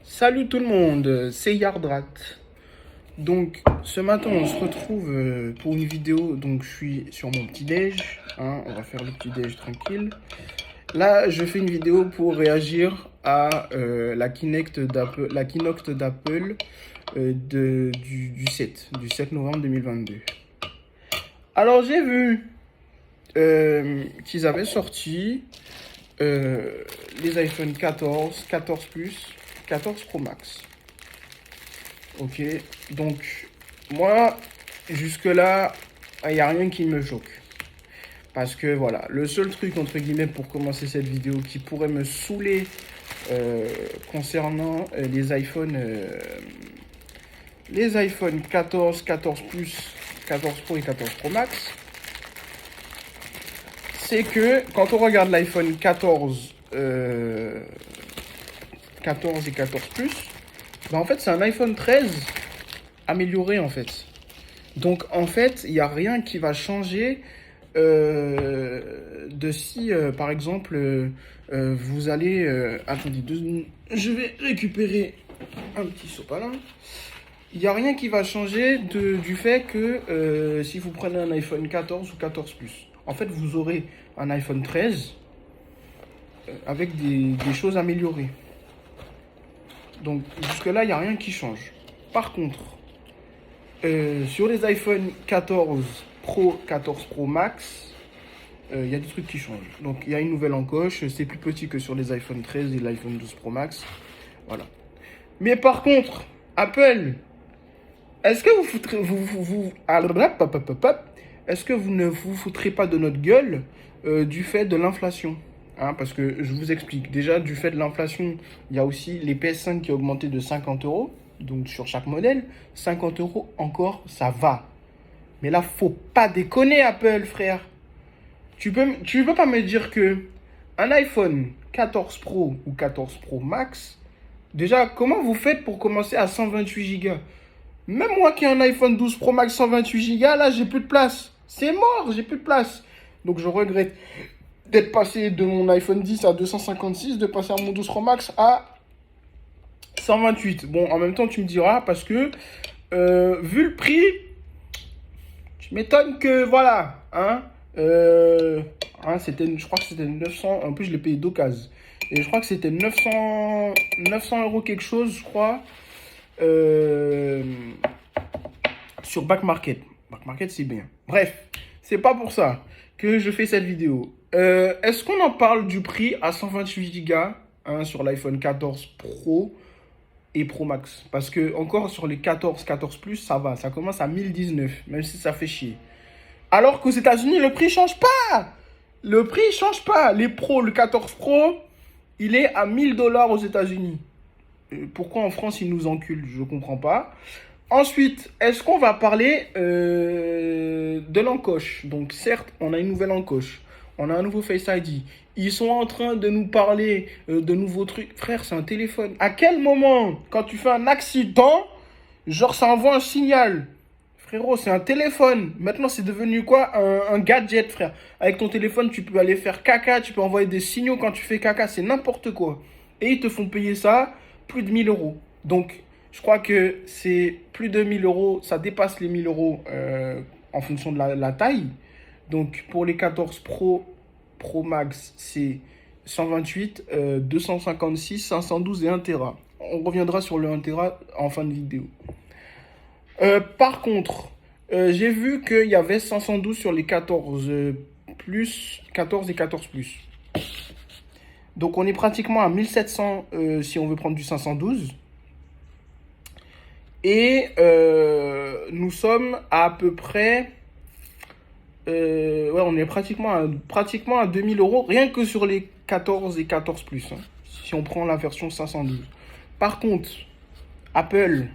Salut tout le monde, c'est Yardrat. Donc ce matin on se retrouve pour une vidéo. Donc je suis sur mon petit déj, on va faire le petit déj tranquille. Là je fais une vidéo pour réagir à la keynote d'Apple du 7 novembre 2022. Alors j'ai vu qu'ils avaient sorti les iPhone 14, 14 Plus, 14 Pro Max. Ok, donc moi, jusque-là, il n'y a rien qui me choque. Parce que voilà, le seul truc, entre guillemets, pour commencer cette vidéo qui pourrait me saouler concernant les iPhone 14, 14 Plus, 14 Pro et 14 Pro Max, c'est que quand on regarde l'iPhone 14, 14 et 14 Plus, bah en fait c'est un iPhone 13 amélioré en fait. Donc en fait il n'y a rien qui va changer de si par exemple vous allez... attendez 2 secondes, je vais récupérer un petit sopalin. Il n'y a rien qui va changer du fait que si vous prenez un iPhone 14 ou 14 Plus, en fait vous aurez un iPhone 13 avec des choses améliorées. Donc jusque-là, il n'y a rien qui change. Par contre, sur les iPhone 14 Pro, 14 Pro Max, il y a des trucs qui changent. Donc il y a une nouvelle encoche, c'est plus petit que sur les iPhone 13 et l'iPhone 12 Pro Max. Voilà. Mais par contre, Apple, est-ce que est-ce que vous ne vous foutrez pas de notre gueule du fait de l'inflation? Parce que je vous explique. Déjà, du fait de l'inflation, il y a aussi les PS5 qui ont augmenté de 50 euros. Donc, sur chaque modèle, 50 euros encore, ça va. Mais là, faut pas déconner, Apple, frère. Tu peux pas me dire que un iPhone 14 Pro ou 14 Pro Max, déjà, comment vous faites pour commencer à 128 Go? Même moi qui ai un iPhone 12 Pro Max 128 Go, là, j'ai plus de place. C'est mort, j'ai plus de place. Donc, je regrette d'être passé de mon iPhone 10 à 256, de passer à mon 12 Pro Max à 128. Bon, en même temps, tu me diras, parce que, vu le prix, tu m'étonnes que, voilà, je crois que c'était 900, en plus je l'ai payé d'occasion. Et je crois que c'était 900 euros quelque chose, je crois, sur Back Market. Back Market, c'est bien. Bref, c'est pas pour ça que je fais cette vidéo. Est-ce qu'on en parle du prix à 128 Go sur l'iPhone 14 Pro et Pro Max? Parce que encore sur les 14, 14 Plus, ça va. Ça commence à 1019, même si ça fait chier. Alors qu'aux États-Unis, le prix change pas. Le prix change pas. Les Pro, le 14 Pro, il est à 1000 $ aux États-Unis. Pourquoi en France, ils nous enculent? Je comprends pas. Ensuite, est-ce qu'on va parler de l'encoche? Donc certes, on a une nouvelle encoche. On a un nouveau Face ID. Ils sont en train de nous parler de nouveaux trucs. Frère, c'est un téléphone. À quel moment, quand tu fais un accident, genre ça envoie un signal? Frérot, c'est un téléphone. Maintenant, c'est devenu quoi? Un gadget, frère. Avec ton téléphone, tu peux aller faire caca. Tu peux envoyer des signaux quand tu fais caca. C'est n'importe quoi. Et ils te font payer ça plus de 1000 euros. Donc, je crois que c'est plus de 1000 euros. Ça dépasse les 1000 euros en fonction de la taille. Donc, pour les 14 Pro, Pro Max, c'est 128, 256, 512 et 1 Tera. On reviendra sur le 1 Tera en fin de vidéo. Par contre, j'ai vu qu'il y avait 512 sur les 14 plus, 14 et 14 plus. Donc, on est pratiquement à 1700 si on veut prendre du 512. Et nous sommes à peu près... ouais, on est pratiquement à 2000 euros, rien que sur les 14 et 14 plus, si on prend la version 512. Par contre, Apple,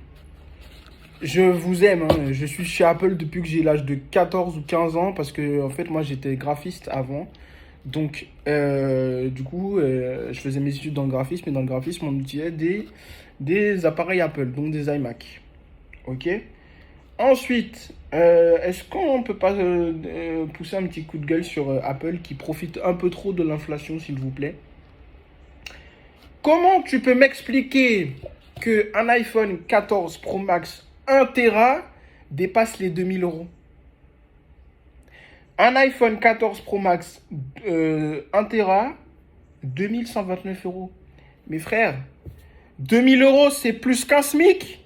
je vous aime, je suis chez Apple depuis que j'ai l'âge de 14 ou 15 ans, parce que en fait, moi, j'étais graphiste avant. Donc, du coup, je faisais mes études dans le graphisme, et dans le graphisme, on utilisait des appareils Apple, donc des iMac. Ok? Ensuite, est-ce qu'on peut pas pousser un petit coup de gueule sur Apple qui profite un peu trop de l'inflation, s'il vous plaît? Comment tu peux m'expliquer qu'un iPhone 14 Pro Max 1 Tera dépasse les 2000 euros. Un iPhone 14 Pro Max 1 Tera, 2129 euros. Mes frères, 2000 euros, c'est plus qu'un SMIC.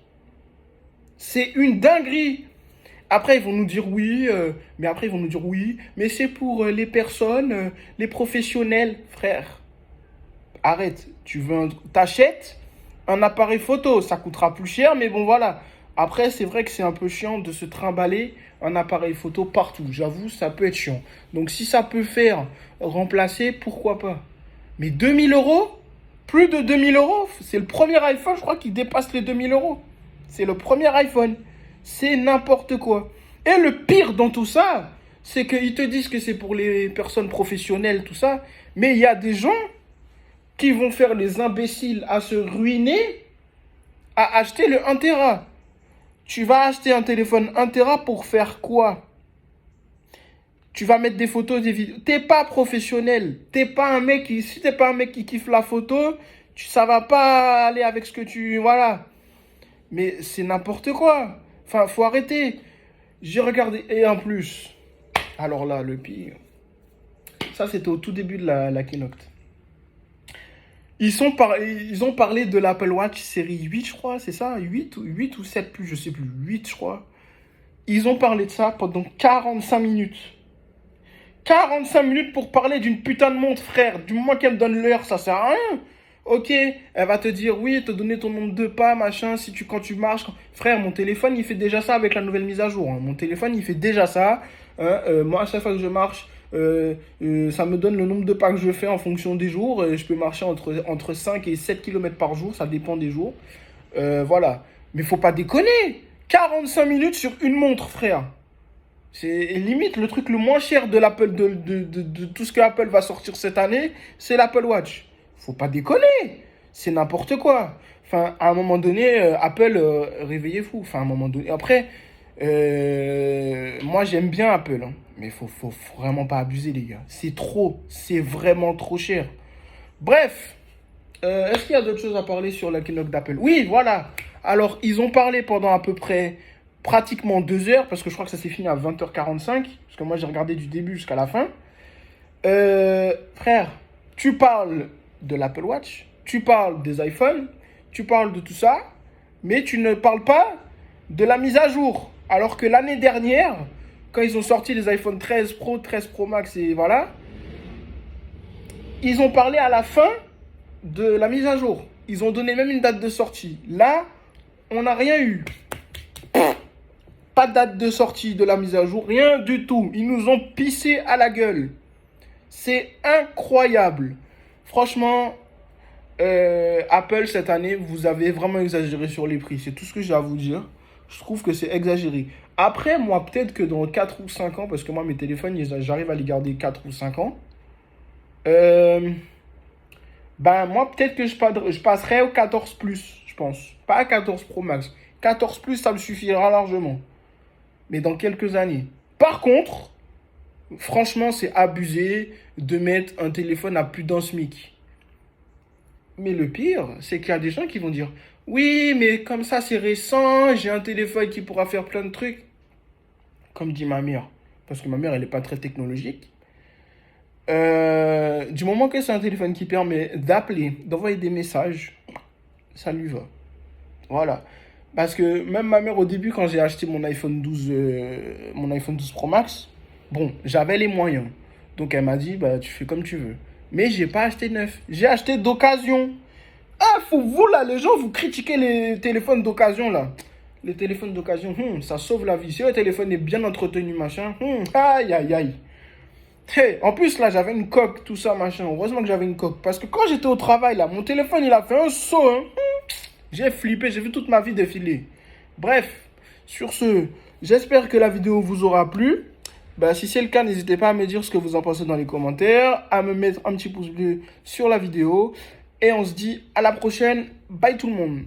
C'est une dinguerie. Après, ils vont nous dire oui, mais c'est pour les personnes, les professionnels. Frère, arrête. T'achètes un appareil photo, ça coûtera plus cher, mais bon, voilà. Après, c'est vrai que c'est un peu chiant de se trimballer un appareil photo partout. J'avoue, ça peut être chiant. Donc, si ça peut faire remplacer, pourquoi pas. Mais 2000 euros, plus de 2000 euros, c'est le premier iPhone, je crois, qui dépasse les 2000 euros. C'est le premier iPhone. C'est n'importe quoi. Et le pire dans tout ça, c'est qu'ils te disent que c'est pour les personnes professionnelles, tout ça. Mais il y a des gens qui vont faire les imbéciles à se ruiner à acheter le 1 Tera. Tu vas acheter un téléphone 1 Tera pour faire quoi? Tu vas mettre des photos, des vidéos. T'es pas professionnel. Si t'es pas un mec qui kiffe la photo, ça va pas aller avec ce que tu... Voilà. Mais c'est n'importe quoi. Enfin, faut arrêter. J'ai regardé. Et en plus, alors là, le pire. Ça, c'était au tout début de la keynote. Ils ont parlé de l'Apple Watch série 8, je crois, c'est ça? 8 ou 7 plus, je sais plus. 8, je crois. Ils ont parlé de ça pendant 45 minutes. 45 minutes pour parler d'une putain de montre, frère. Du moment qu'elle me donne l'heure, ça sert à rien. Ok, elle va te dire, oui, te donner ton nombre de pas, machin, quand tu marches. Frère, mon téléphone, il fait déjà ça avec la nouvelle mise à jour. Hein. Mon téléphone, il fait déjà ça. Hein. Moi, à chaque fois que je marche, ça me donne le nombre de pas que je fais en fonction des jours. Je peux marcher entre 5 et 7 km par jour, ça dépend des jours. Voilà. Mais faut pas déconner. 45 minutes sur une montre, frère. C'est limite le truc le moins cher de l'Apple, de tout ce que Apple va sortir cette année, c'est l'Apple Watch. Faut pas déconner. C'est n'importe quoi. Enfin, à un moment donné, Apple, réveillez-vous. Enfin, à un moment donné. Après, moi, j'aime bien Apple. Hein, mais faut vraiment pas abuser, les gars. C'est trop. C'est vraiment trop cher. Bref. Est-ce qu'il y a d'autres choses à parler sur la keynote d'Apple? Oui, voilà. Alors, ils ont parlé pendant à peu près pratiquement 2 heures, parce que je crois que ça s'est fini à 20h45, parce que moi, j'ai regardé du début jusqu'à la fin. Frère, tu parles de l'Apple Watch, tu parles des iPhones, tu parles de tout ça, mais tu ne parles pas de la mise à jour. Alors que l'année dernière, quand ils ont sorti les iPhone 13 Pro, 13 Pro Max et voilà, ils ont parlé à la fin de la mise à jour. Ils ont donné même une date de sortie. Là, on n'a rien eu. Pas de date de sortie de la mise à jour, rien du tout. Ils nous ont pissé à la gueule. C'est incroyable. Franchement, Apple, cette année, vous avez vraiment exagéré sur les prix. C'est tout ce que j'ai à vous dire. Je trouve que c'est exagéré. Après, moi, peut-être que dans 4 ou 5 ans, parce que moi, mes téléphones, j'arrive à les garder 4 ou 5 ans. Moi, peut-être que je passerai au 14 Plus, je pense. Pas à 14 Pro Max. 14 Plus, ça me suffira largement. Mais dans quelques années. Par contre, franchement, c'est abusé de mettre un téléphone à plus d'un SMIC. Mais le pire, c'est qu'il y a des gens qui vont dire « Oui, mais comme ça, c'est récent, j'ai un téléphone qui pourra faire plein de trucs. » Comme dit ma mère. Parce que ma mère, elle n'est pas très technologique. Du moment que c'est un téléphone qui permet d'appeler, d'envoyer des messages, ça lui va. Voilà. Parce que même ma mère, au début, quand j'ai acheté mon iPhone 12 Pro Max, bon, j'avais les moyens. Donc, elle m'a dit, bah, tu fais comme tu veux. Mais j'ai pas acheté neuf. J'ai acheté d'occasion. Ah, vous, là, les gens, vous critiquez les téléphones d'occasion, là. Les téléphones d'occasion, ça sauve la vie. Si le téléphone est bien entretenu, machin, aïe, aïe, aïe. Hey, en plus, là, j'avais une coque, tout ça, machin. Heureusement que j'avais une coque. Parce que quand j'étais au travail, là, mon téléphone, il a fait un saut, hein. J'ai flippé, j'ai vu toute ma vie défiler. Bref, sur ce, j'espère que la vidéo vous aura plu. Si c'est le cas, n'hésitez pas à me dire ce que vous en pensez dans les commentaires, à me mettre un petit pouce bleu sur la vidéo. Et on se dit à la prochaine. Bye tout le monde.